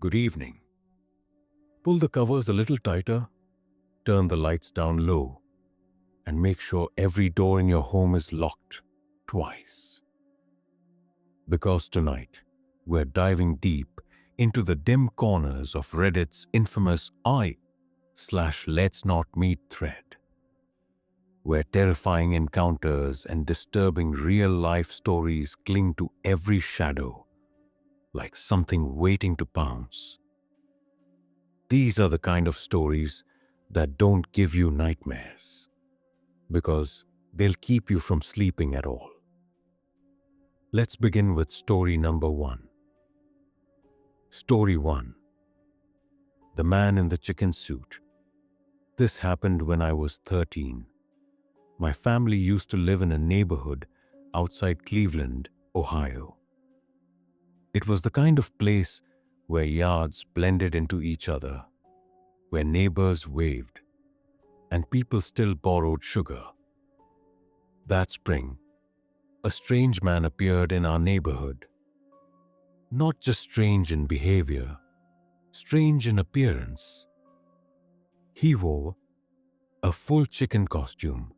Good evening. Pull the covers a little tighter, turn the lights down low, and make sure every door in your home is locked twice. Because tonight, we're diving deep into the dim corners of Reddit's infamous I/LetsNotMeet thread, where terrifying encounters and disturbing real-life stories cling to every shadow, like something waiting to pounce. These are the kind of stories that don't give you nightmares, because they'll keep you from sleeping at all. Let's begin with story number 1. Story 1. The Man in the Chicken Suit. This happened when I was 13. My family used to live in a neighborhood outside Cleveland, Ohio. It was the kind of place where yards blended into each other, where neighbors waved, and people still borrowed sugar. That spring, a strange man appeared in our neighborhood. Not just strange in behavior, strange in appearance. He wore a full chicken costume,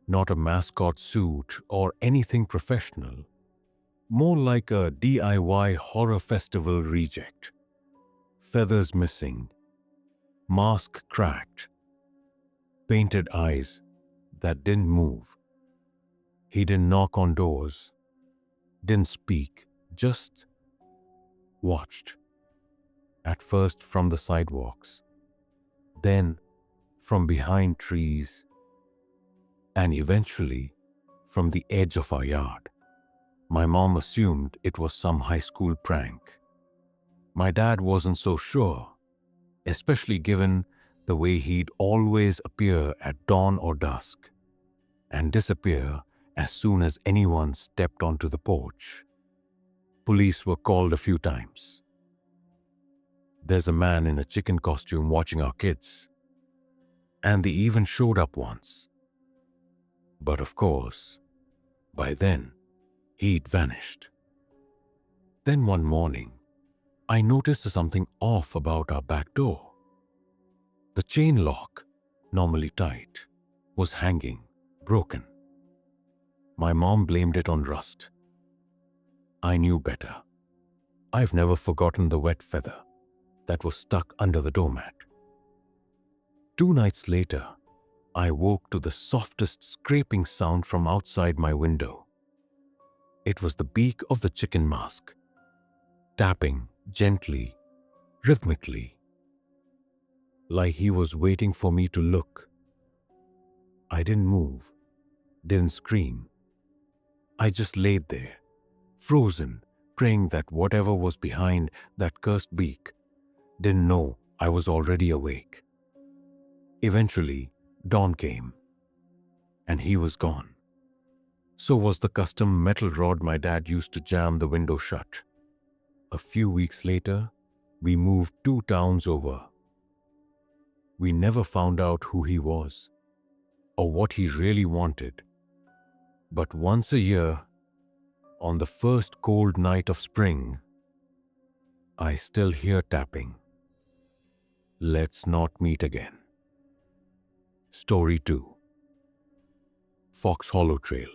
not a mascot suit or anything professional, more like a DIY horror festival reject. Feathers missing, mask cracked, painted eyes that didn't move. He didn't knock on doors, didn't speak, just watched. At first from the sidewalks, then from behind trees, and eventually from the edge of our yard. My mom assumed it was some high school prank. My dad wasn't so sure, especially given the way he'd always appear at dawn or dusk and disappear as soon as anyone stepped onto the porch. Police were called a few times. There's a man in a chicken costume watching our kids. And they even showed up once. But of course, by then, he'd vanished. Then one morning, I noticed something off about our back door. The chain lock, normally tight, was hanging, broken. My mom blamed it on rust. I knew better. I've never forgotten the wet feather that was stuck under the doormat. 2 nights later, I woke to the softest scraping sound from outside my window. It was the beak of the chicken mask, tapping gently, rhythmically, like he was waiting for me to look. I didn't move, didn't scream. I just laid there, frozen, praying that whatever was behind that cursed beak didn't know I was already awake. Eventually, dawn came, and he was gone. So was the custom metal rod my dad used to jam the window shut. A few weeks later, we moved 2 towns over. We never found out who he was, or what he really wanted. But once a year, on the first cold night of spring, I still hear tapping. Let's not meet again. Story 2. Fox Hollow Trail.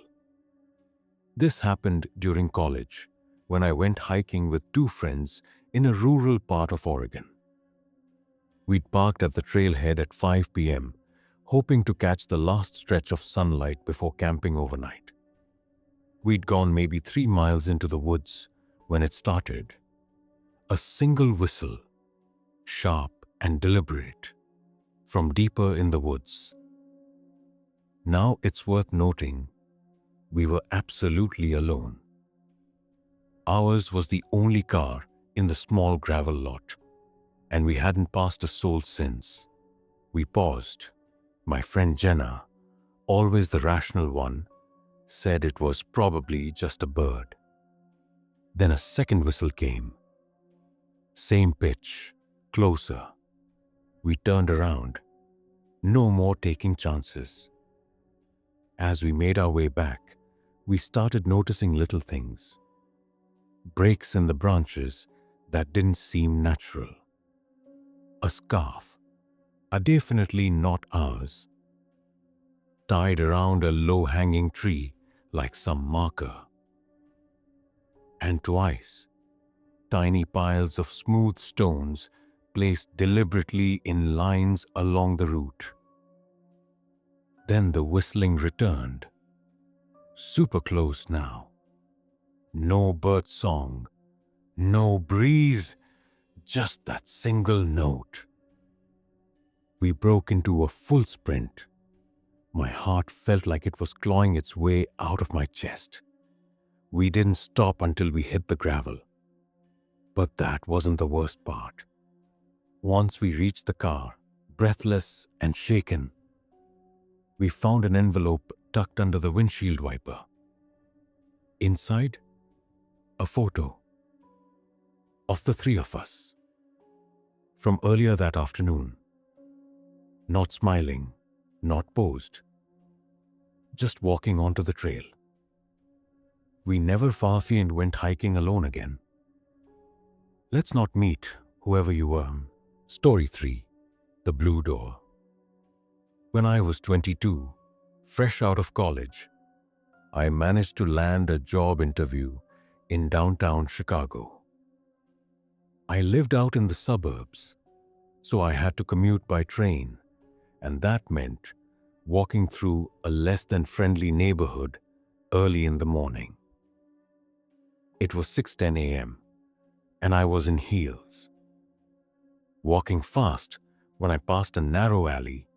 This happened during college, when I went hiking with 2 friends in a rural part of Oregon. We'd parked at the trailhead at 5 p.m., hoping to catch the last stretch of sunlight before camping overnight. We'd gone maybe 3 miles into the woods when it started. A single whistle, sharp and deliberate, from deeper in the woods. Now it's worth noting, we were absolutely alone. Ours was the only car in the small gravel lot, and we hadn't passed a soul since. We paused. My friend Jenna, always the rational one, said it was probably just a bird. Then a second whistle came. Same pitch, closer. We turned around. No more taking chances. As we made our way back, we started noticing little things. Breaks in the branches that didn't seem natural. A scarf, definitely not ours, tied around a low-hanging tree like some marker. And twice, tiny piles of smooth stones placed deliberately in lines along the route. Then the whistling returned, super close now. No bird song, no breeze, just that single note. We broke into a full sprint. My heart felt like it was clawing its way out of my chest. We didn't stop until we hit the gravel. But that wasn't the worst part. Once we reached the car, breathless and shaken, we found an envelope tucked under the windshield wiper. Inside, a photo of the three of us from earlier that afternoon. Not smiling, not posed, just walking onto the trail. We never Farfi and went hiking alone again. Let's not meet whoever you were. Story 3. The Blue Door. When I was 22, fresh out of college, I managed to land a job interview in downtown Chicago. I lived out in the suburbs, so I had to commute by train, and that meant walking through a less than friendly neighborhood early in the morning. It was 6:10 a.m., and I was in heels, walking fast when I passed a narrow alley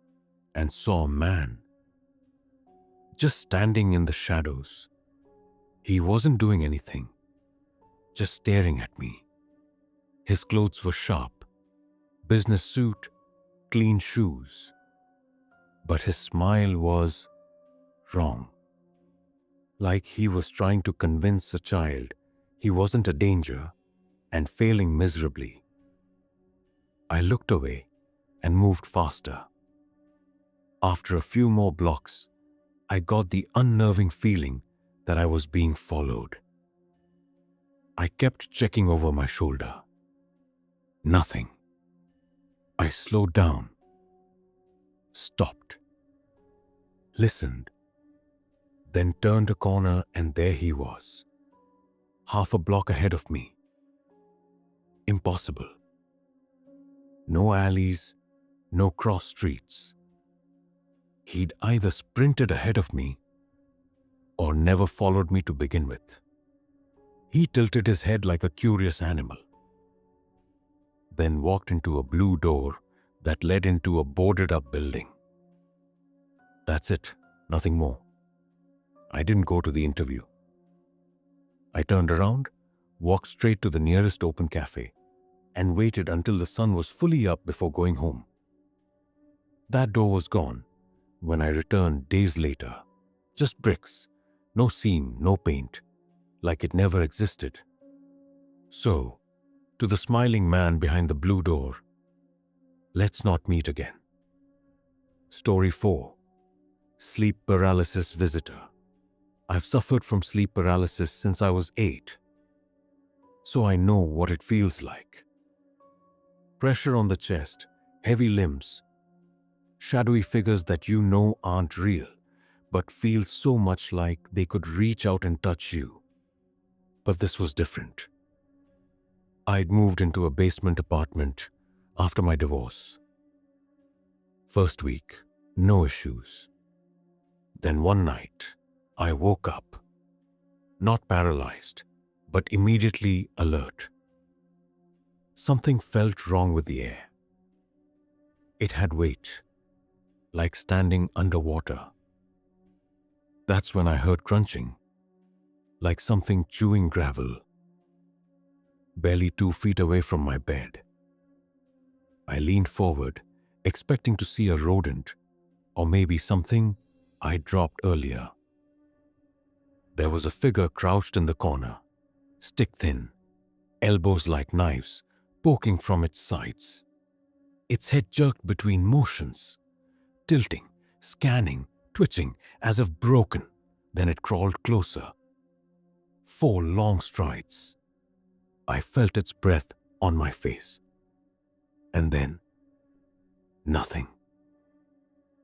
and saw a man just standing in the shadows. He wasn't doing anything, just staring at me. His clothes were sharp, business suit, clean shoes. But his smile was wrong. Like he was trying to convince a child he wasn't a danger and failing miserably. I looked away and moved faster. After a few more blocks, I got the unnerving feeling that I was being followed. I kept checking over my shoulder. Nothing. I slowed down, stopped, listened, then turned a corner, and there he was, half a block ahead of me. Impossible. No alleys, no cross streets. He'd either sprinted ahead of me or never followed me to begin with. He tilted his head like a curious animal, then walked into a blue door that led into a boarded-up building. That's it, nothing more. I didn't go to the interview. I turned around, walked straight to the nearest open cafe, and waited until the sun was fully up before going home. That door was gone when I returned days later. Just bricks, no seam, no paint, like it never existed. So, to the smiling man behind the blue door, let's not meet again. Story 4. Sleep Paralysis Visitor. I've suffered from sleep paralysis since I was 8, so I know what it feels like. Pressure on the chest, heavy limbs, shadowy figures that you know aren't real, but feel so much like they could reach out and touch you. But this was different. I'd moved into a basement apartment after my divorce. First week, no issues. Then one night, I woke up, not paralyzed, but immediately alert. Something felt wrong with the air. It had weight, like standing underwater. That's when I heard crunching, like something chewing gravel, barely 2 feet away from my bed. I leaned forward, expecting to see a rodent, or maybe something I dropped earlier. There was a figure crouched in the corner, stick-thin, elbows like knives poking from its sides. Its head jerked between motions, tilting, scanning, twitching, as if broken. Then it crawled closer. 4 long strides. I felt its breath on my face. And then, nothing.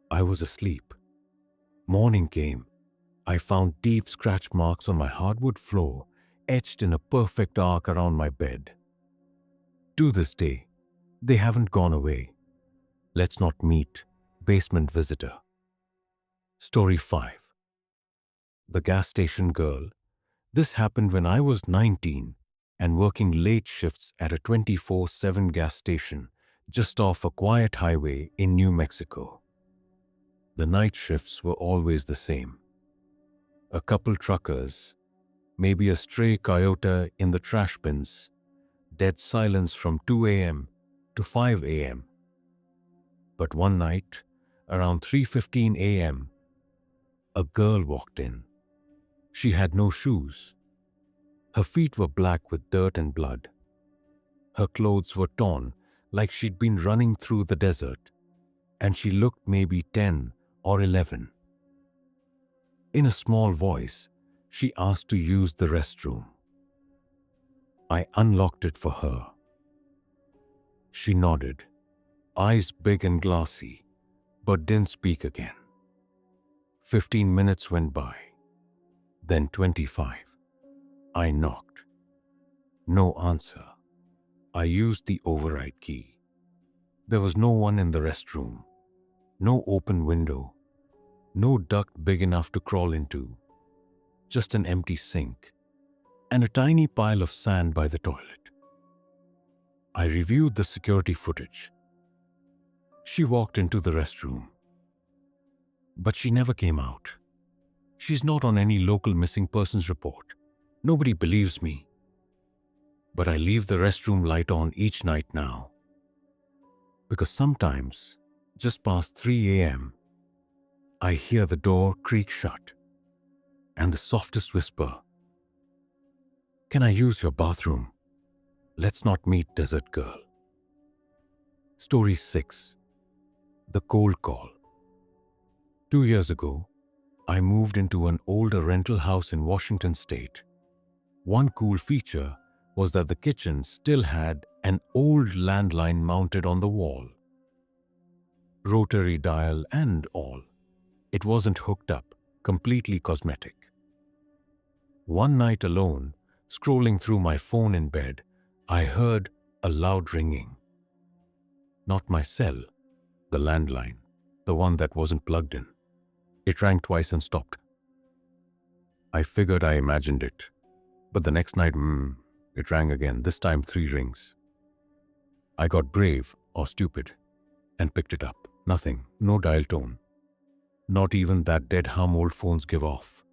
I was asleep. Morning came. I found deep scratch marks on my hardwood floor, etched in a perfect arc around my bed. To this day, they haven't gone away. Let's not meet basement visitor. Story 5. The gas station girl. This happened when I was 19 and working late shifts at a 24/7 gas station just off a quiet highway in New Mexico. The night shifts were always the same. A couple truckers, maybe a stray coyote in the trash bins, dead silence from 2 a.m. to 5 a.m. But one night, around 3:15 a.m., a girl walked in. She had no shoes. Her feet were black with dirt and blood. Her clothes were torn like she'd been running through the desert, and she looked maybe 10 or 11. In a small voice, she asked to use the restroom. I unlocked it for her. She nodded, eyes big and glassy, but didn't speak again. 15 minutes went by, then 25. I knocked. No answer. I used the override key. There was no one in the restroom, no open window, no duct big enough to crawl into, just an empty sink and a tiny pile of sand by the toilet. I reviewed the security footage. She walked into the restroom, but she never came out. She's not on any local missing persons report. Nobody believes me. But I leave the restroom light on each night now. Because sometimes, just past 3 a.m., I hear the door creak shut and the softest whisper, "Can I use your bathroom? Let's not meet desert girl." Story 6. The cold call. 2 years ago, I moved into an older rental house in Washington state. One cool feature was that the kitchen still had an old landline mounted on the wall. Rotary dial and all. It wasn't hooked up, completely cosmetic. One night alone, scrolling through my phone in bed, I heard a loud ringing. Not my cell, the landline, the one that wasn't plugged in. It rang twice and stopped. I figured I imagined it, but the next night, it rang again, this time 3 rings. I got brave or stupid and picked it up. Nothing, no dial tone. Not even that dead hum old phones give off.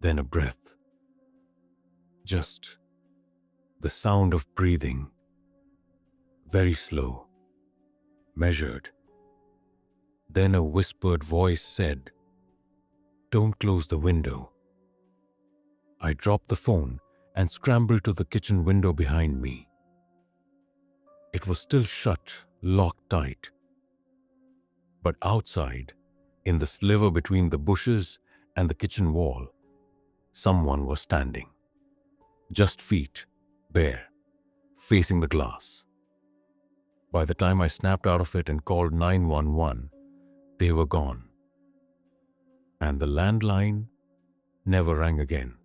Then a breath. Just the sound of breathing. Very slow, measured. Then a whispered voice said, "Don't close the window." I dropped the phone and scrambled to the kitchen window behind me. It was still shut, locked tight. But outside, in the sliver between the bushes and the kitchen wall, someone was standing. Just feet, bare, facing the glass. By the time I snapped out of it and called 911, they were gone. And the landline never rang again.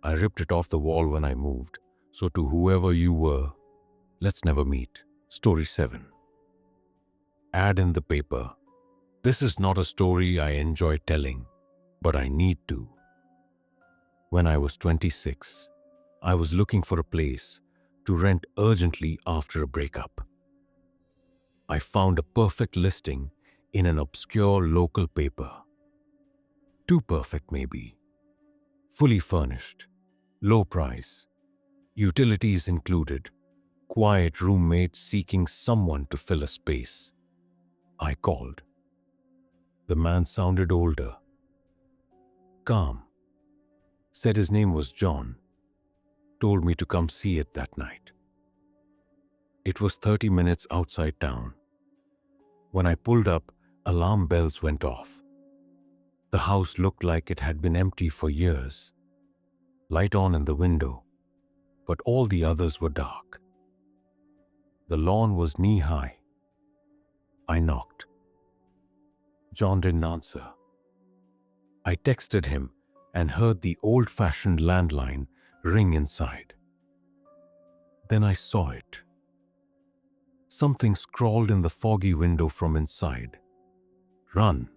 I ripped it off the wall when I moved, so to whoever you were, let's never meet. Story 7. Ad in the paper. This is not a story I enjoy telling, but I need to. When I was 26, I was looking for a place to rent urgently after a breakup. I found a perfect listing in an obscure local paper. Too perfect, maybe. Fully furnished, low price, utilities included, quiet roommate seeking someone to fill a space. I called. The man sounded older, calm, said his name was John, told me to come see it that night. It was 30 minutes outside town. When I pulled up, alarm bells went off. The house looked like it had been empty for years. Light on in the window, but all the others were dark. The lawn was knee-high. I knocked. John didn't answer. I texted him and heard the old-fashioned landline ring inside. Then I saw it. Something scrawled in the foggy window from inside. "Run."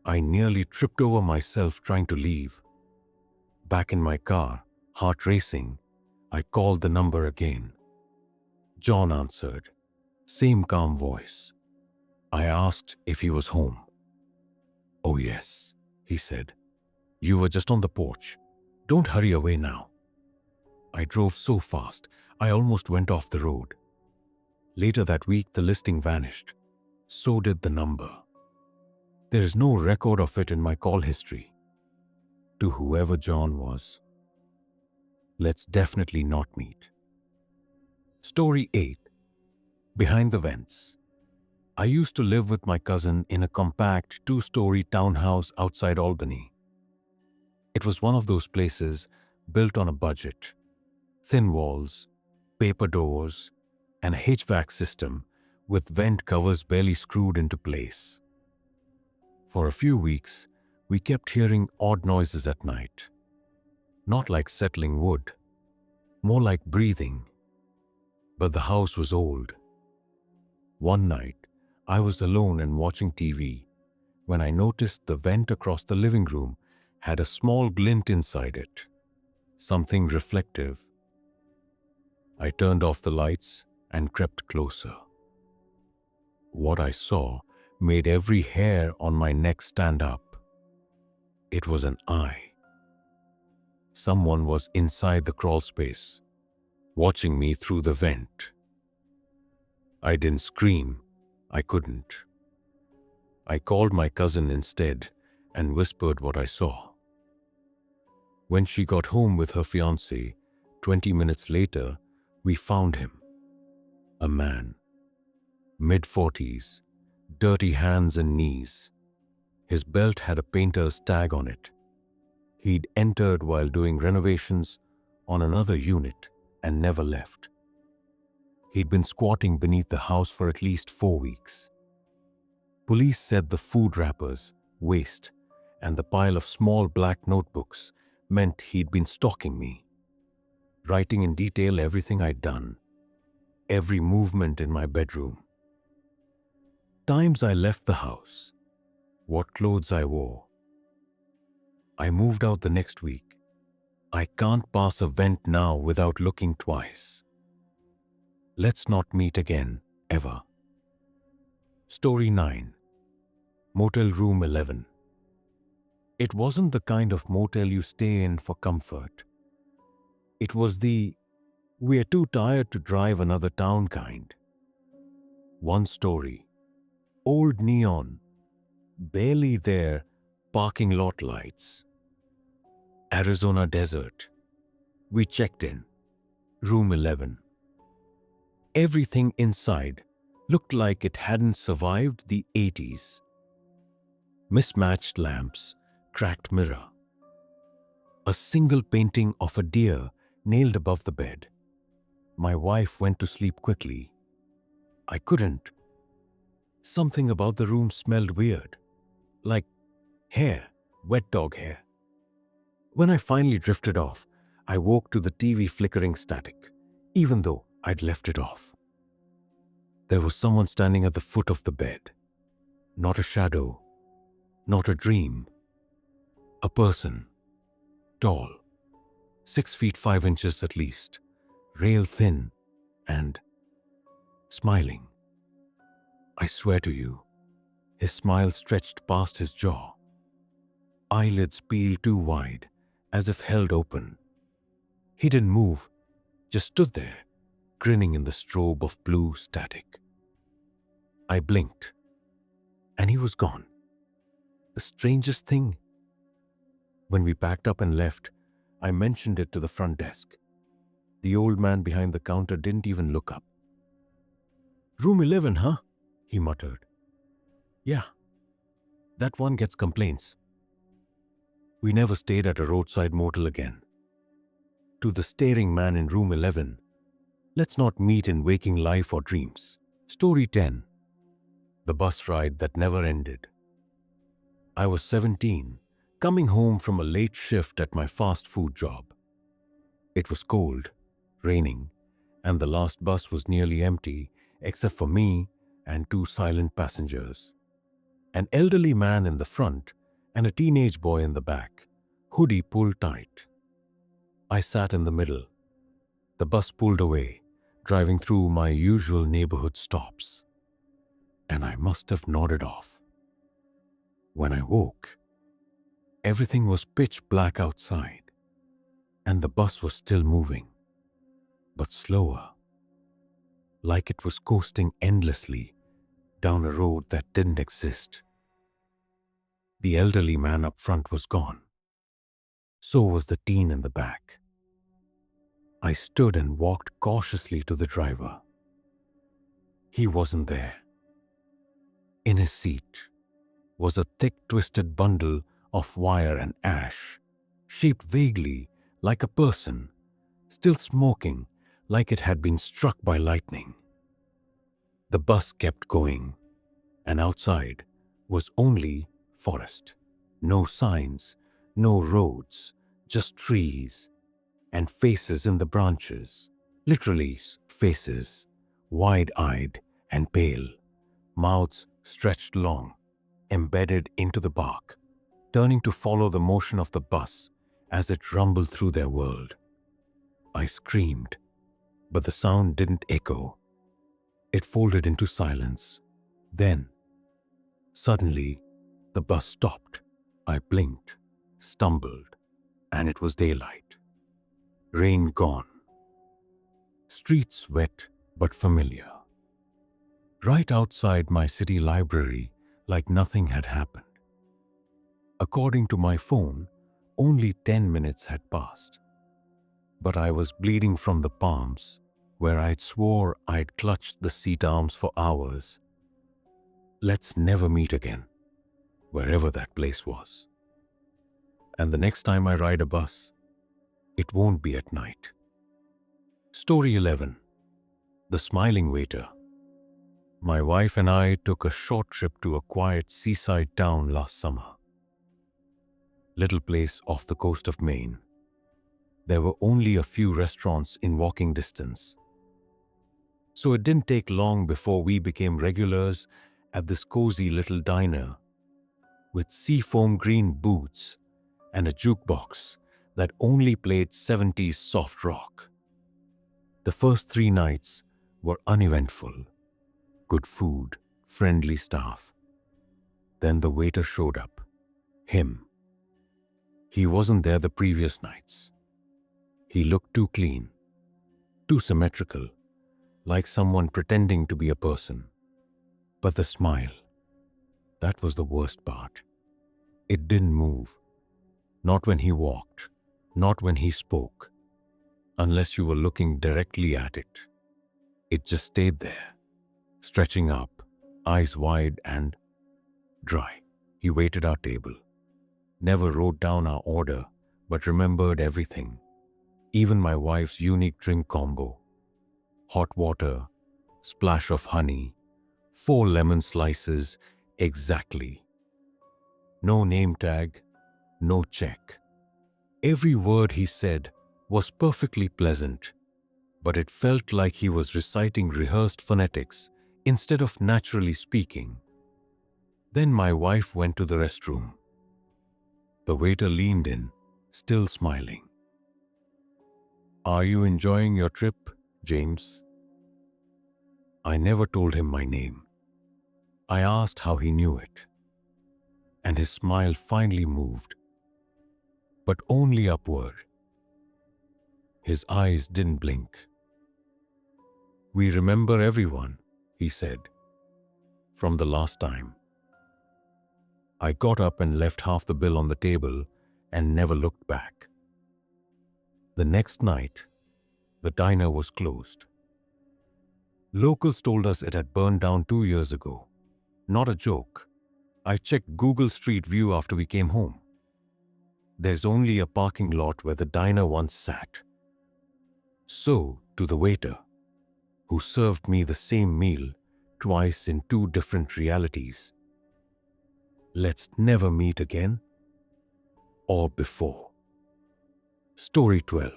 I nearly tripped over myself trying to leave. Back in my car, heart racing, I called the number again. John answered. Same calm voice. I asked if he was home. "Oh yes," he said. "You were just on the porch. Don't hurry away now." I drove so fast, I almost went off the road. Later that week, the listing vanished. So did the number. There is no record of it in my call history. To whoever John was, let's definitely not meet. Story 8. Behind the Vents. I used to live with my cousin in a compact 2-story townhouse outside Albany. It was one of those places built on a budget. Thin walls, paper doors, and a HVAC system with vent covers barely screwed into place. For a few weeks, we kept hearing odd noises at night. Not like settling wood, more like breathing. But the house was old. One night, I was alone and watching TV when I noticed the vent across the living room had a small glint inside it, something reflective. I turned off the lights and crept closer. What I saw made every hair on my neck stand up. It was an eye. Someone was inside the crawl space, watching me through the vent. I didn't scream. I couldn't. I called my cousin instead and whispered what I saw. When she got home with her fiancé, 20 minutes later, we found him. A man, mid-40s, dirty hands and knees. His belt had a painter's tag on it. He'd entered while doing renovations on another unit and never left. He'd been squatting beneath the house for at least 4 weeks. Police said the food wrappers, waste, and the pile of small black notebooks meant he'd been stalking me, writing in detail everything I'd done, every movement in my bedroom. Times I left the house, what clothes I wore. I moved out the next week. I can't pass a vent now without looking twice. Let's not meet again, ever. Story 9. Motel Room 11. It wasn't the kind of motel you stay in for comfort. It was the "we're too tired to drive another town" kind. One story. Old neon. Barely there, parking lot lights. Arizona desert. We checked in. Room 11. Everything inside looked like it hadn't survived the 80s. Mismatched lamps, cracked mirror. A single painting of a deer nailed above the bed. My wife went to sleep quickly. I couldn't. Something about the room smelled weird, like hair, wet dog hair. When I finally drifted off, I woke to the TV flickering static, even though I'd left it off. There was someone standing at the foot of the bed. Not a shadow, not a dream. A person, tall, 6 feet 5 inches at least, rail thin, and smiling. I swear to you, his smile stretched past his jaw. Eyelids peeled too wide, as if held open. He didn't move, just stood there, grinning in the strobe of blue static. I blinked, and he was gone. The strangest thing. When we packed up and left, I mentioned it to the front desk. The old man behind the counter didn't even look up. "Room 11, huh?" he muttered. "Yeah, that one gets complaints." We never stayed at a roadside motel again. to the staring man in room 11. Let's not meet in waking life or dreams. Story 10. The bus ride that never ended. I was 17, coming home from a late shift at my fast food job. It was cold, raining, and the last bus was nearly empty except for me and two silent passengers. An elderly man in the front and a teenage boy in the back, hoodie pulled tight. I sat in the middle. The bus pulled away, driving through my usual neighborhood stops. And I must have nodded off. When I woke, everything was pitch black outside, and the bus was still moving, but slower, like it was coasting endlessly down a road that didn't exist. The elderly man up front was gone. So was the teen in the back. I stood and walked cautiously to the driver. He wasn't there. In his seat was a thick, twisted bundle of wire and ash, shaped vaguely like a person, still smoking like it had been struck by lightning. The bus kept going, and outside was only forest. No signs, no roads, just trees and faces in the branches. Literally faces, wide-eyed and pale, mouths stretched long, embedded into the bark, turning to follow the motion of the bus as it rumbled through their world. I screamed, but the sound didn't echo. It folded into silence. Then, suddenly, the bus stopped. I blinked, stumbled, and it was daylight. Rain gone. Streets wet but familiar. Right outside my city library, like nothing had happened. According to my phone, only 10 minutes had passed. But I was bleeding from the palms, where I'd swore I'd clutched the seat arms for hours. Let's never meet again, wherever that place was. And the next time I ride a bus, it won't be at night. Story 11. The Smiling Waiter. My wife and I took a short trip to a quiet seaside town last summer. Little place off the coast of Maine. There were only a few restaurants in walking distance. So it didn't take long before we became regulars at this cozy little diner with seafoam green booths and a jukebox that only played 70s soft rock. The first 3 nights were uneventful. Good food, friendly staff. Then the waiter showed up. Him. He wasn't there the previous nights. He looked too clean, too symmetrical, like someone pretending to be a person. But the smile, that was the worst part. It didn't move. Not when he walked, not when he spoke, unless you were looking directly at it. It just stayed there, stretching up, eyes wide and dry. He waited our table, never wrote down our order, but remembered everything, even my wife's unique drink combo. Hot water, splash of honey, 4 lemon slices, exactly. No name tag, no check. Every word he said was perfectly pleasant, but it felt like he was reciting rehearsed phonetics instead of naturally speaking. Then my wife went to the restroom. The waiter leaned in, still smiling. "Are you enjoying your trip, James?" I never told him my name. I asked how he knew it, and his smile finally moved, but only upward. His eyes didn't blink. "We remember everyone," he said, "from the last time." I got up and left half the bill on the table and never looked back. The next night, the diner was closed. Locals told us it had burned down 2 years ago. Not a joke. I checked Google Street View after we came home. There's only a parking lot where the diner once sat, So to the waiter, who served me the same meal twice in two different realities. Let's never meet again or before. Story 12.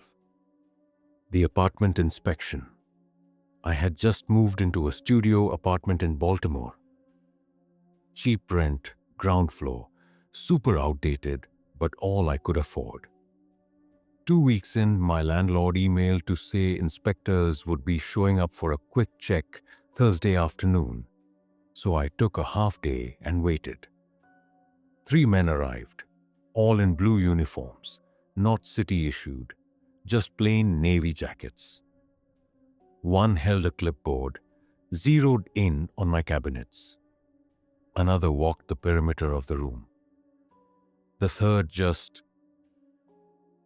The apartment inspection. I had just moved into a studio apartment in Baltimore. Cheap rent, ground floor, super outdated, but all I could afford. 2 weeks in, my landlord emailed to say inspectors would be showing up for a quick check Thursday afternoon. So I took a half day and waited. 3 men arrived, all in blue uniforms, not city issued, just plain navy jackets. One held a clipboard, zeroed in on my cabinets. Another walked the perimeter of the room. The third just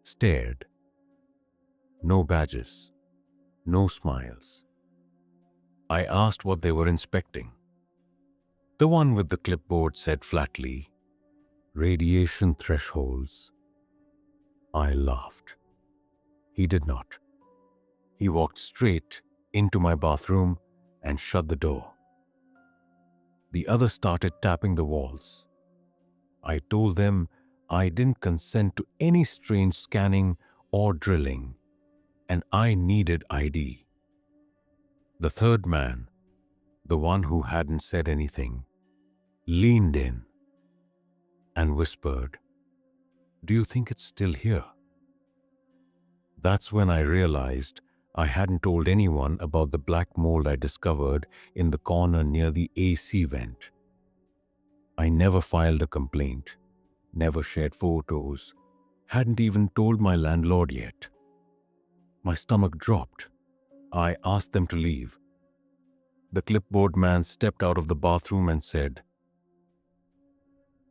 stared. No badges, no smiles. I asked what they were inspecting. The one with the clipboard said flatly, "Radiation thresholds." I laughed. He did not. He walked straight into my bathroom and shut the door. The other started tapping the walls. I told them I didn't consent to any strange scanning or drilling, and I needed ID. The third man, the one who hadn't said anything, leaned in and whispered, "Do you think it's still here?" That's when I realized I hadn't told anyone about the black mold I discovered in the corner near the AC vent. I never filed a complaint, never shared photos, hadn't even told my landlord yet. My stomach dropped. I asked them to leave. The clipboard man stepped out of the bathroom and said,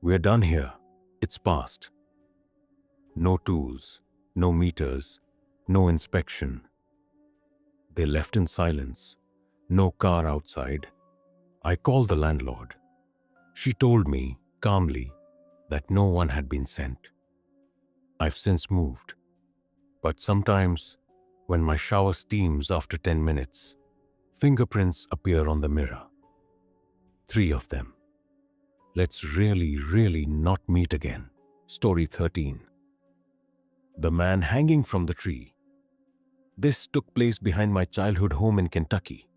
"We're done here. It's past." No tools, no meters, no inspection. They left in silence. No car outside. I called the landlord. She told me, calmly, that no one had been sent. I've since moved. But sometimes, when my shower steams after 10 minutes, fingerprints appear on the mirror. 3 of them. Let's really not meet again. Story 13. The man hanging from the tree. This took place behind my childhood home in Kentucky,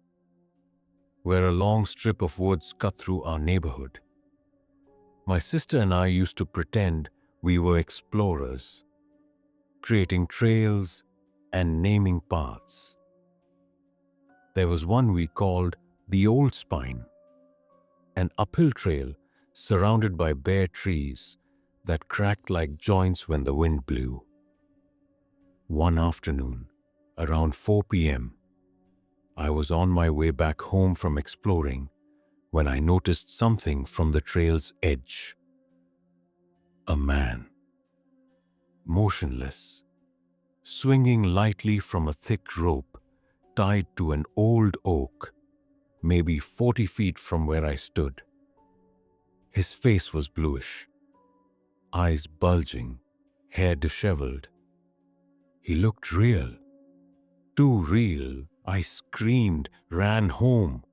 where a long strip of woods cut through our neighborhood. My sister and I used to pretend we were explorers, creating trails and naming paths. There was one we called the Old Spine, an uphill trail surrounded by bare trees that cracked like joints when the wind blew. One afternoon, around 4 p.m., I was on my way back home from exploring when I noticed something from the trail's edge. A man, motionless, swinging lightly from a thick rope tied to an old oak, maybe 40 feet from where I stood. His face was bluish, eyes bulging, hair disheveled. He looked real. Too real. I screamed, ran home.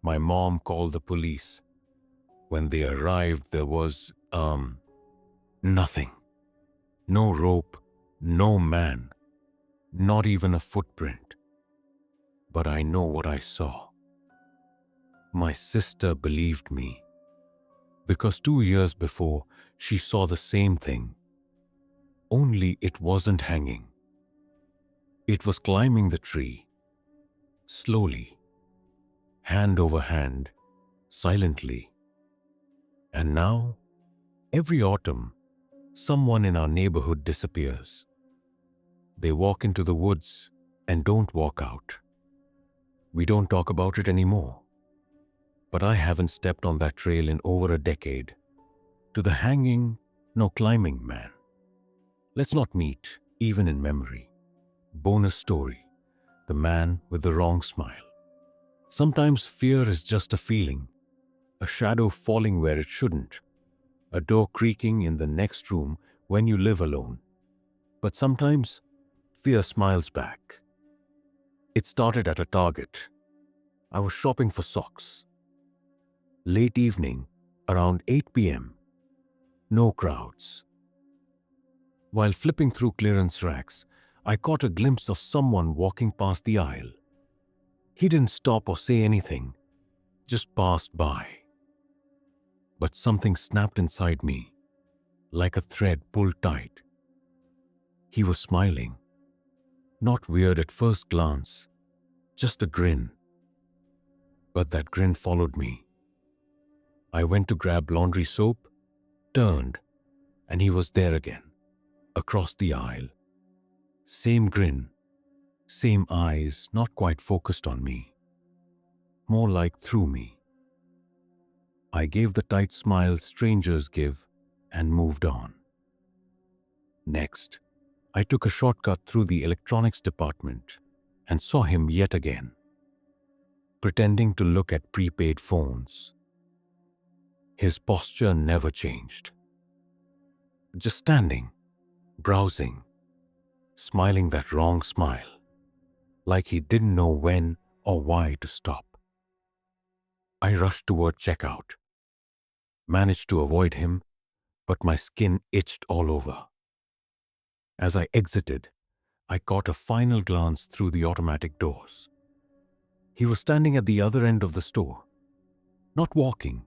My mom called the police. When they arrived, there was, nothing. No rope, no man, not even a footprint. But I know what I saw. My sister believed me, because 2 years before, she saw the same thing. Only it wasn't hanging. It was climbing the tree, slowly, hand over hand, silently. And now, every autumn, someone in our neighborhood disappears. They walk into the woods and don't walk out. We don't talk about it anymore. But I haven't stepped on that trail in over a decade. To the hanging, no climbing man. Let's not meet, even in memory. Bonus story. The man with the wrong smile. Sometimes fear is just a feeling. A shadow falling where it shouldn't. A door creaking in the next room when you live alone. But sometimes, fear smiles back. It started at a Target. I was shopping for socks. Late evening, around 8 p.m., no crowds. While flipping through clearance racks, I caught a glimpse of someone walking past the aisle. He didn't stop or say anything, just passed by. But something snapped inside me, like a thread pulled tight. He was smiling. Not weird at first glance, just a grin. But that grin followed me. I went to grab laundry soap, turned, and he was there again, across the aisle. Same grin, same eyes, not quite focused on me, more like through me. I gave the tight smile strangers give and moved on. Next, I took a shortcut through the electronics department and saw him yet again, pretending to look at prepaid phones. His posture never changed. Just standing, browsing, smiling that wrong smile, like he didn't know when or why to stop. I rushed toward checkout, managed to avoid him, but my skin itched all over. As I exited, I caught a final glance through the automatic doors. He was standing at the other end of the store, not walking,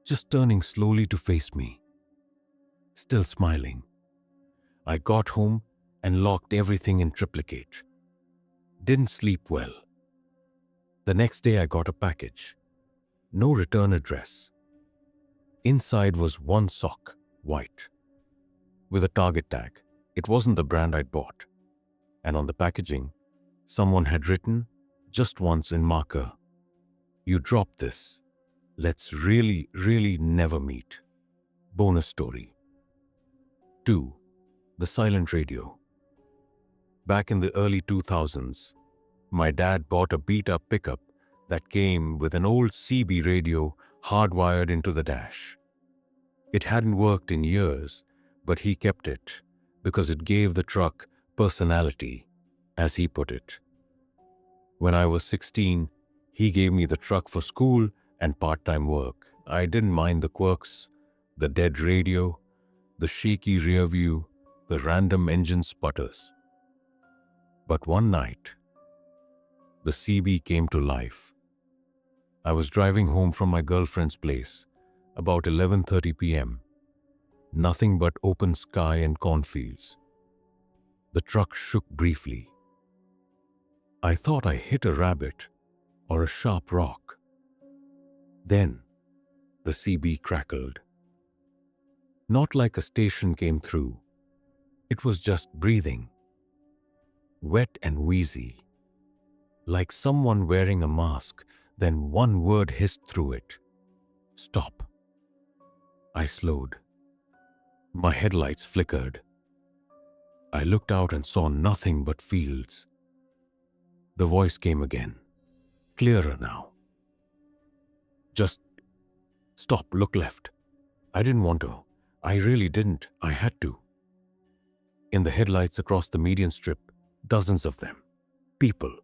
just turning slowly to face me, still smiling. I got home and locked everything in triplicate. Didn't sleep well. The next day I got a package. No return address. Inside was one sock, white, with a Target tag. It wasn't the brand I'd bought. And on the packaging, someone had written, just once in marker, "You dropped this. Let's really, really never meet." Bonus story. 2. The silent radio. Back in the early 2000s, my dad bought a beat-up pickup that came with an old CB radio hardwired into the dash. It hadn't worked in years, but he kept it because it gave the truck personality, as he put it. When I was 16, he gave me the truck for school and part-time work. I didn't mind the quirks, the dead radio, the shaky rear view, the random engine sputters. But one night, the CB came to life. I was driving home from my girlfriend's place, about 11:30 p.m. Nothing but open sky and cornfields. The truck shook briefly. I thought I hit a rabbit or a sharp rock. Then, the CB crackled. Not like a station came through. It was just breathing, wet and wheezy, like someone wearing a mask. Then one word hissed through it. "Stop." I slowed. My headlights flickered. I looked out and saw nothing but fields. The voice came again, clearer now. "Just stop, look left." I didn't want to. I really didn't. I had to. In the headlights across the median strip, dozens of them. People,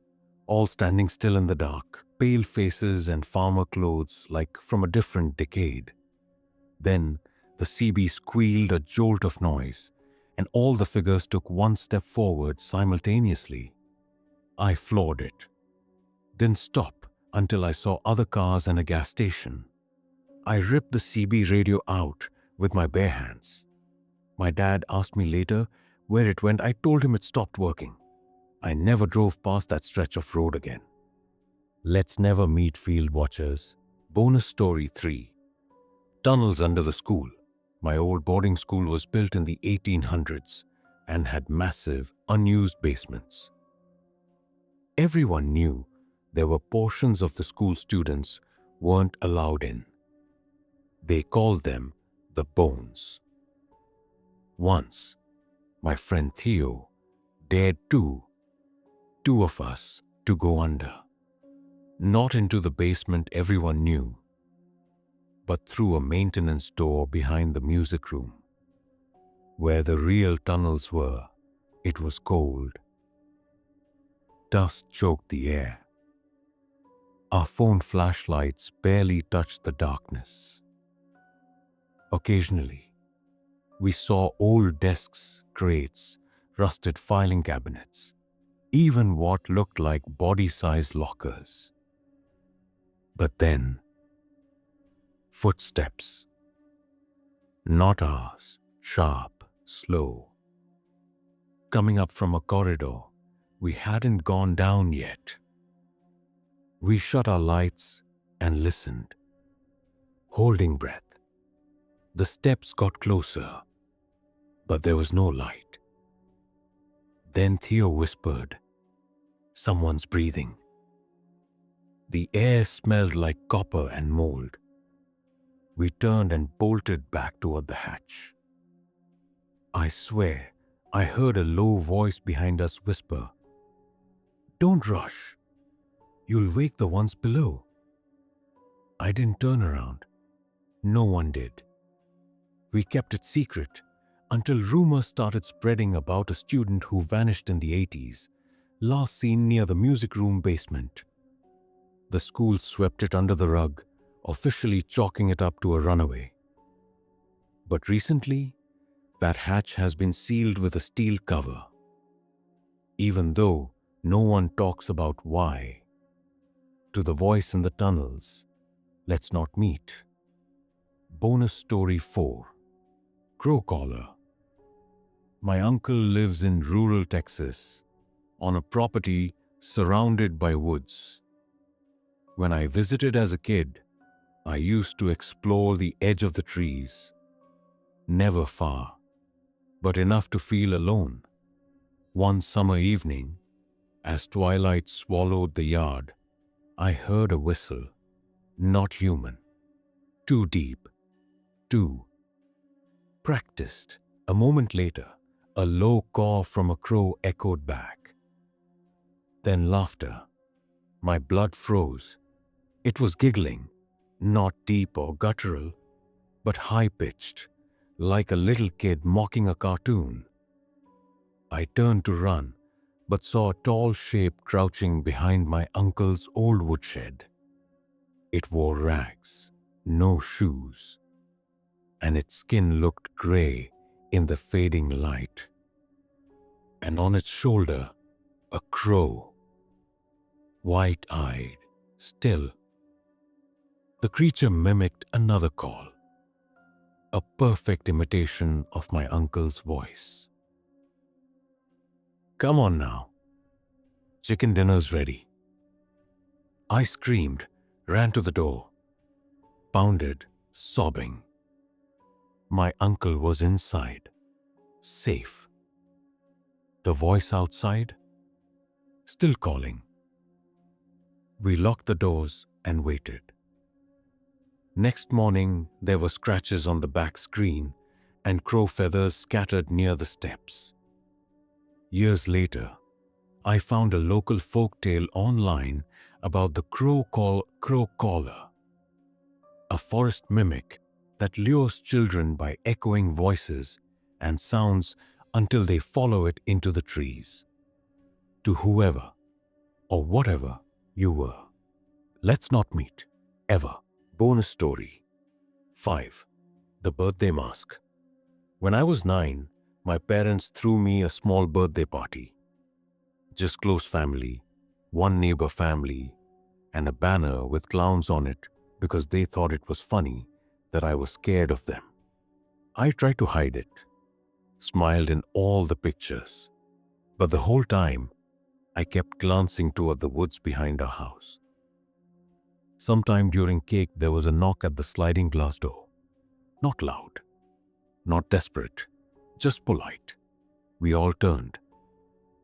all standing still in the dark, pale faces and farmer clothes like from a different decade. Then the CB squealed a jolt of noise, and all the figures took one step forward simultaneously. I floored it. Didn't stop until I saw other cars and a gas station. I ripped the CB radio out with my bare hands. My dad asked me later where it went. I told him it stopped working. I never drove past that stretch of road again. Let's never meet field watchers. Bonus story 3. Tunnels under the school. My old boarding school was built in the 1800s and had massive, unused basements. Everyone knew there were portions of the school students weren't allowed in. They called them the bones. Once, my friend Theo dared two of us to go under. Not into the basement everyone knew, but through a maintenance door behind the music room. Where the real tunnels were, it was cold. Dust choked the air. Our phone flashlights barely touched the darkness. Occasionally, we saw old desks, crates, rusted filing cabinets, even what looked like body-sized lockers. But then, footsteps. Not ours, sharp, slow. Coming up from a corridor we hadn't gone down yet. We shut our lights and listened, holding breath. The steps got closer, but there was no light. Then Theo whispered, "Someone's breathing." The air smelled like copper and mold. We turned and bolted back toward the hatch. I swear, I heard a low voice behind us whisper, "Don't rush. You'll wake the ones below." I didn't turn around. No one did. We kept it secret until rumors started spreading about a student who vanished in the 80s, last seen near the music room basement. The school swept it under the rug, officially chalking it up to a runaway. But recently, that hatch has been sealed with a steel cover. Even though no one talks about why. To the voice in the tunnels, let's not meet. Bonus story 4. Crow Caller. My uncle lives in rural Texas, on a property surrounded by woods. When I visited as a kid, I used to explore the edge of the trees. Never far, but enough to feel alone. One summer evening, as twilight swallowed the yard, I heard a whistle. Not human. Too deep. Too practiced. A moment later, a low caw from a crow echoed back. Then laughter. My blood froze. It was giggling, not deep or guttural, but high-pitched, like a little kid mocking a cartoon. I turned to run, but saw a tall shape crouching behind my uncle's old woodshed. It wore rags, no shoes, and its skin looked gray in the fading light. And on its shoulder, a crow, white-eyed, still. The creature mimicked another call, a perfect imitation of my uncle's voice. "Come on now. Chicken dinner's ready." I screamed, ran to the door, pounded, sobbing. My uncle was inside, safe. The voice outside, still calling. We locked the doors and waited. Next morning, there were scratches on the back screen and crow feathers scattered near the steps. Years later, I found a local folktale online about the crow caller, a forest mimic that lures children by echoing voices and sounds until they follow it into the trees. To whoever or whatever you were, let's not meet, ever. Bonus story 5. The Birthday Mask. When I was 9, my parents threw me a small birthday party. Just close family, one neighbor family, and a banner with clowns on it because they thought it was funny that I was scared of them. I tried to hide it, smiled in all the pictures, but the whole time I kept glancing toward the woods behind our house. Sometime during cake, there was a knock at the sliding glass door. Not loud, not desperate, just polite. We all turned,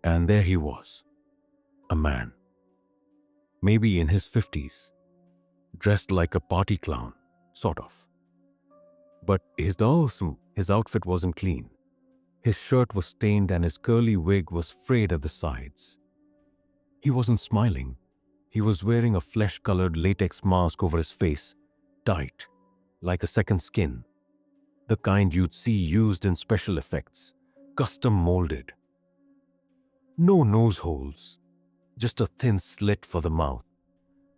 and there he was, a man, maybe in his 50s, dressed like a party clown, sort of. But his outfit wasn't clean. His shirt was stained and his curly wig was frayed at the sides. He wasn't smiling. He was wearing a flesh-colored latex mask over his face, tight, like a second skin. The kind you'd see used in special effects, custom molded. No nose holes, just a thin slit for the mouth,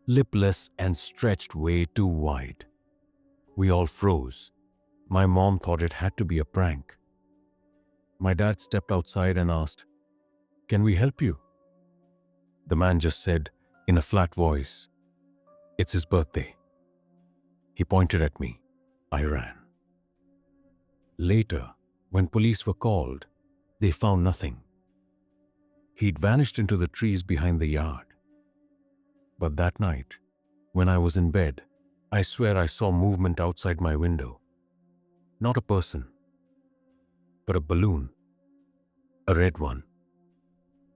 lipless and stretched way too wide. We all froze. My mom thought it had to be a prank. My dad stepped outside and asked, "Can we help you?" The man just said, in a flat voice, "It's his birthday." He pointed at me. I ran. Later, when police were called, they found nothing. He'd vanished into the trees behind the yard. But that night, when I was in bed, I swear I saw movement outside my window. Not a person, but a balloon. A red one.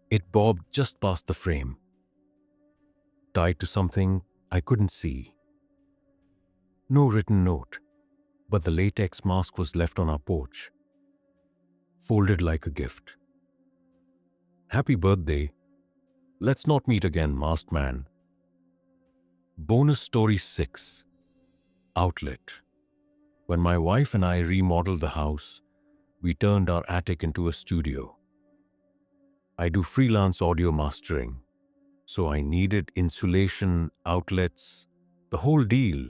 It bobbed just past the frame, tied to something I couldn't see. No written note, but the latex mask was left on our porch, folded like a gift. "Happy birthday. Let's not meet again, masked man." Bonus story 6. Outlet. When my wife and I remodeled the house, we turned our attic into a studio. I do freelance audio mastering, so I needed insulation, outlets, the whole deal.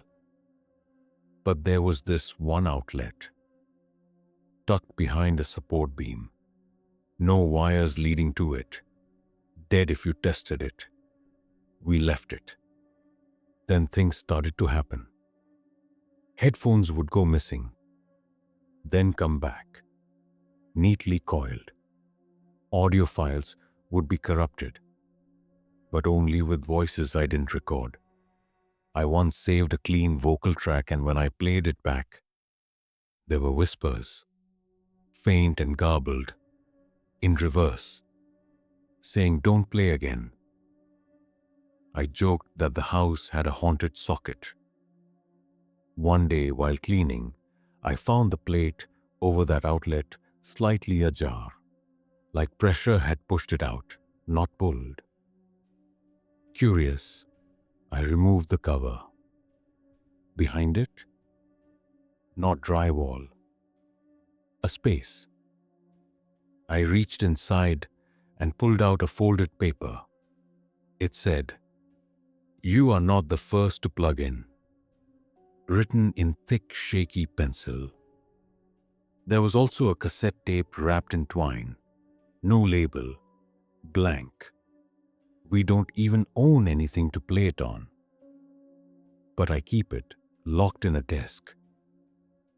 But there was this one outlet, tucked behind a support beam. No wires leading to it. Dead if you tested it. We left it. Then things started to happen. Headphones would go missing, then come back, neatly coiled. Audio files would be corrupted, but only with voices I didn't record. I once saved a clean vocal track, and when I played it back, there were whispers, faint and garbled, in reverse, saying, "Don't play again." I joked that the house had a haunted socket. One day, while cleaning, I found the plate over that outlet slightly ajar, like pressure had pushed it out, not pulled. Curious, I removed the cover. Behind it, not drywall, a space. I reached inside and pulled out a folded paper. It said, "You are not the first to plug in," written in thick, shaky pencil. There was also a cassette tape wrapped in twine. No label. Blank. We don't even own anything to play it on. But I keep it locked in a desk.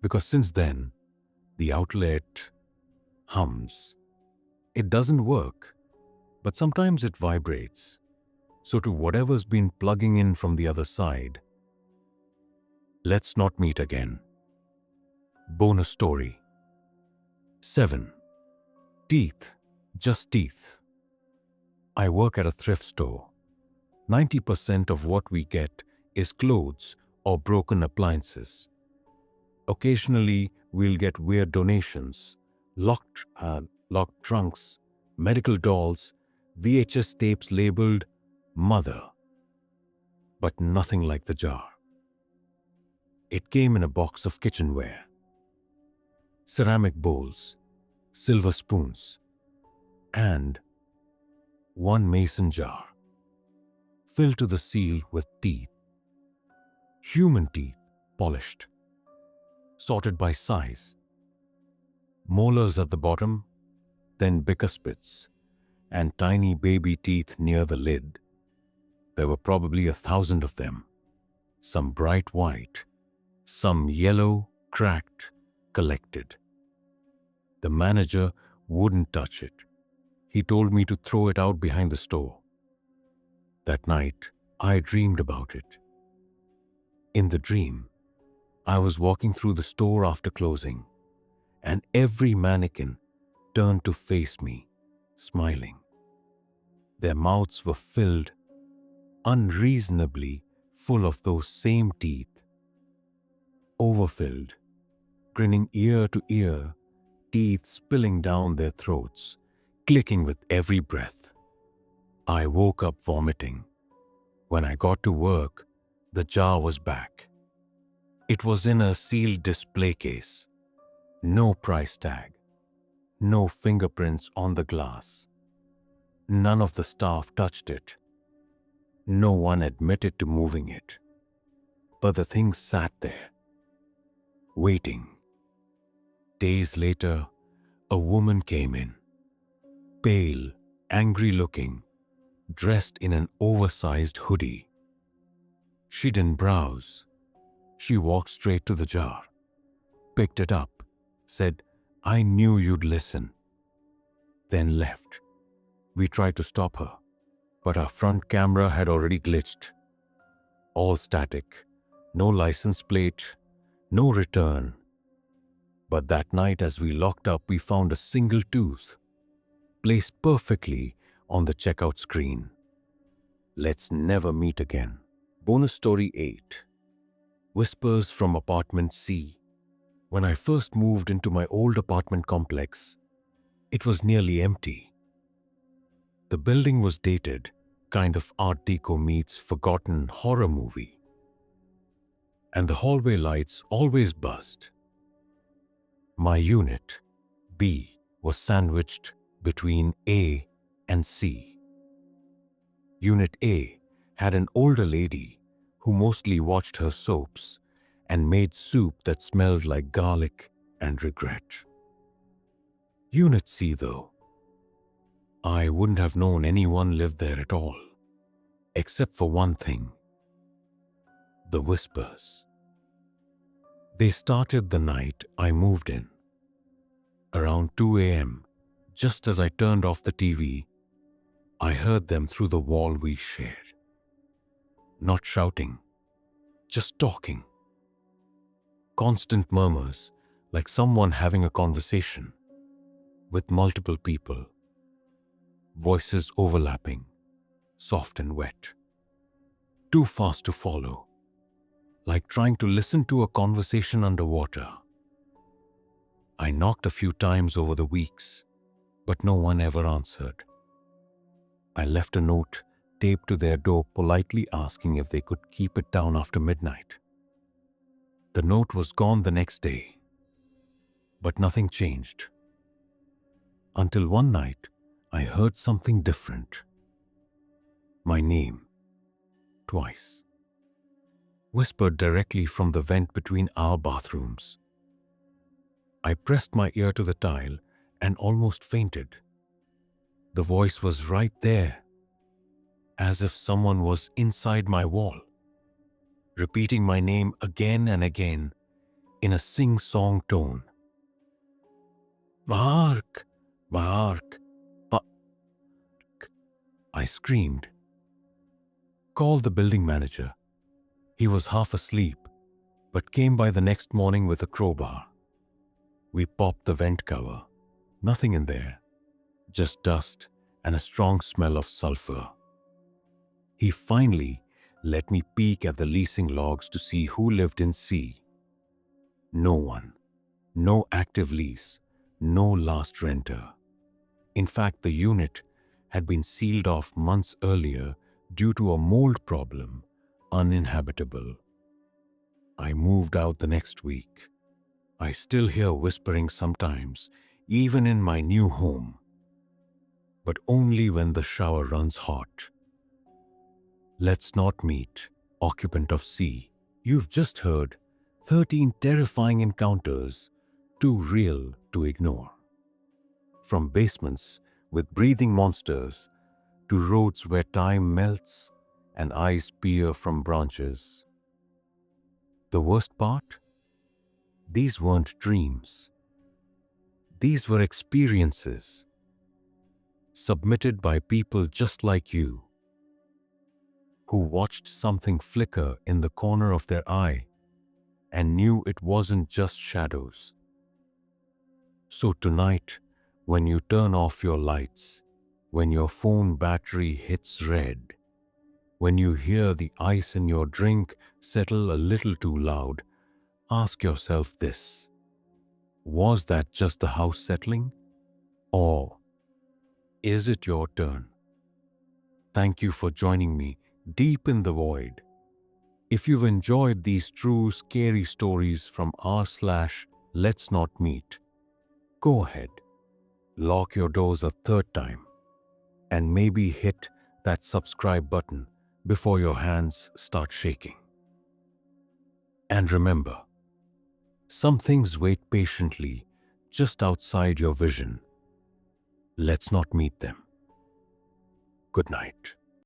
Because since then, the outlet hums. It doesn't work, but sometimes it vibrates. So to whatever's been plugging in from the other side, let's not meet again. Bonus story 7. Teeth. Just teeth. I work at a thrift store. 90% of what we get is clothes or broken appliances. Occasionally, we'll get weird donations, locked trunks, medical dolls, VHS tapes labeled "Mother." But nothing like the jar. It came in a box of kitchenware. Ceramic bowls, silver spoons, and one mason jar, filled to the seal with teeth. Human teeth, polished, sorted by size. Molars at the bottom, then bicuspids, and tiny baby teeth near the lid. There were probably 1,000 of them, some bright white, some yellow, cracked, collected. The manager wouldn't touch it. He told me to throw it out behind the store. That night, I dreamed about it. In the dream, I was walking through the store after closing, and every mannequin turned to face me, smiling. Their mouths were filled, unreasonably full of those same teeth. Overfilled, grinning ear to ear, teeth spilling down their throats, clicking with every breath. I woke up vomiting. When I got to work, the jar was back. It was in a sealed display case. No price tag. No fingerprints on the glass. None of the staff touched it. No one admitted to moving it. But the thing sat there, waiting. Days later, a woman came in, pale, angry-looking, dressed in an oversized hoodie. She didn't browse. She walked straight to the jar, picked it up, said, "I knew you'd listen," then left. We tried to stop her, but our front camera had already glitched. All static, no license plate, no return. But that night as we locked up, we found a single tooth, placed perfectly on the checkout screen. Let's never meet again. Bonus story 8. Whispers from apartment C. When I first moved into my old apartment complex, it was nearly empty. The building was dated, kind of Art Deco meets forgotten horror movie. And the hallway lights always buzzed. My unit, B, was sandwiched between A and C. Unit A had an older lady who mostly watched her soaps and made soup that smelled like garlic and regret. Unit C, though, I wouldn't have known anyone lived there at all, except for one thing: the whispers. They started the night I moved in. Around 2 a.m., just as I turned off the TV, I heard them through the wall we shared. Not shouting, just talking. Constant murmurs, like someone having a conversation with multiple people. Voices overlapping, soft and wet. Too fast to follow, like trying to listen to a conversation underwater. I knocked a few times over the weeks, but no one ever answered. I left a note taped to their door politely asking if they could keep it down after midnight. The note was gone the next day, but nothing changed. Until one night, I heard something different. My name, twice, whispered directly from the vent between our bathrooms. I pressed my ear to the tile and almost fainted. The voice was right there, as if someone was inside my wall, repeating my name again and again in a sing-song tone. "Mark, Mark, Mark," I screamed. Called the building manager. He was half asleep, but came by the next morning with a crowbar. We popped the vent cover. Nothing in there, just dust and a strong smell of sulfur. He finally let me peek at the leasing logs to see who lived in C. No one. No active lease. No last renter. In fact, the unit had been sealed off months earlier due to a mold problem, uninhabitable. I moved out the next week. I still hear whispering sometimes, even in my new home, but only when the shower runs hot. Let's not meet, occupant of C. You've just heard 13 terrifying encounters, too real to ignore. From basements with breathing monsters to roads where time melts and eyes peer from branches. The worst part? These weren't dreams. These were experiences submitted by people just like you, who watched something flicker in the corner of their eye and knew it wasn't just shadows. So tonight, when you turn off your lights, when your phone battery hits red, when you hear the ice in your drink settle a little too loud, ask yourself this: was that just the house settling? Or is it your turn? Thank you for joining me deep in the void. If you've enjoyed these true scary stories from r/LetsNotMeet, go ahead, lock your doors a third time, and maybe hit that subscribe button before your hands start shaking. And remember, some things wait patiently just outside your vision. Let's not meet them. Good night.